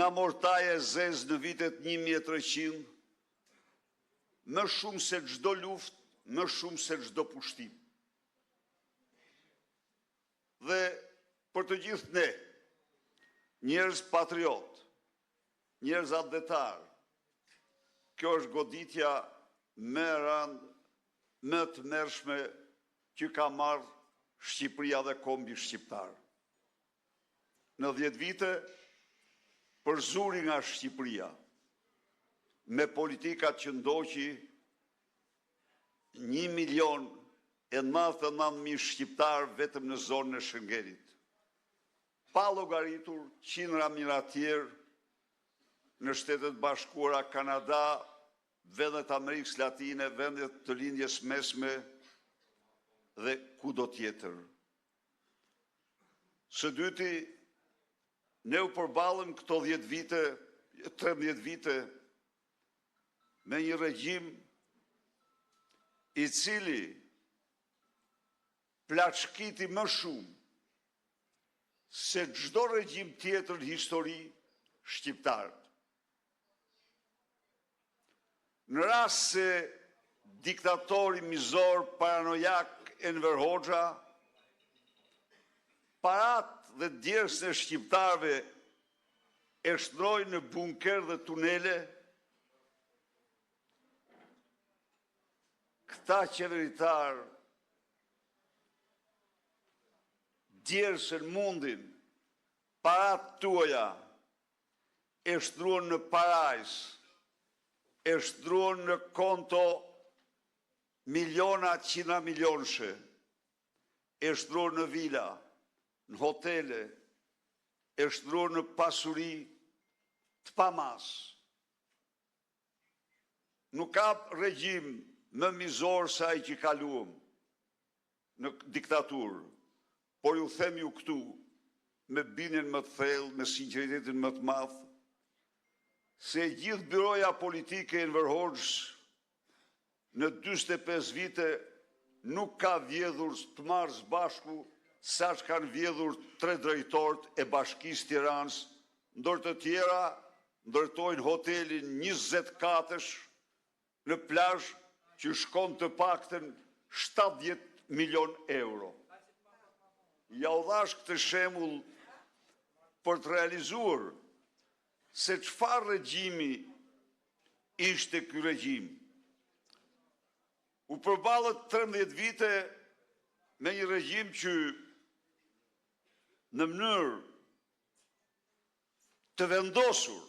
nga mortaja e zezë në vitet 1300, më shumë se çdo luftë, më shumë se çdo pushtim. Dhe për të gjithë ne, njerëz patriot, njerëz atdetar, kjo është goditja më e rëndë, më të mërshme që ka marrë Shqipëria dhe kombi shqiptar. Në 10 vite, përzuri nga Shqipëria, me politikat që ndoqi 1.099.000 shqiptar vetëm në zonën e Shëngenit. Pa llogaritur qindra mijëra tjerë në Shtetet Bashkuara, Kanada, vendet Amerikës Latine, vendet të lindjes mesme dhe kudo tjetër. Së dyti, ne u përballëm këto 10 vite, 13 vite me një regjim i cili plaçkiti më shumë se çdo regjim tjetër në histori shqiptar. Në rast se diktatori mizor paranojak Enver Hoxha, parat dhe djersën e shqiptarëve e shndroi në bunker dhe tunele, këta qeveritar djersën mundin parat tuaja e shtruan në parajs, e shtruan në konto miliona, qindra milionëshe, e shtruan në vila, në hotele, e shtruan në pasuri të pamas. Nuk ka regjim më mizor se ai që kaluam në diktaturë, por ju them ju këtu me bindjen më të thellë, me sinqeritetin më të madh, se gjithë byroja politike e Enver Hoxhës në 45 vite nuk ka vjedhur të marrë së bashku sa që kanë vjedhur 3 drejtorët e Bashkisë Tiranës, ndër të tjera ndërtojnë hotelin 20 katësh në plazh që shkon të paktën 70 milion euro. Ja u dhash këtë shembull për të realizuar se çfarë regjimi ishte ky regjim. U përballët 13 vite me një regjim që në mënyrë të vendosur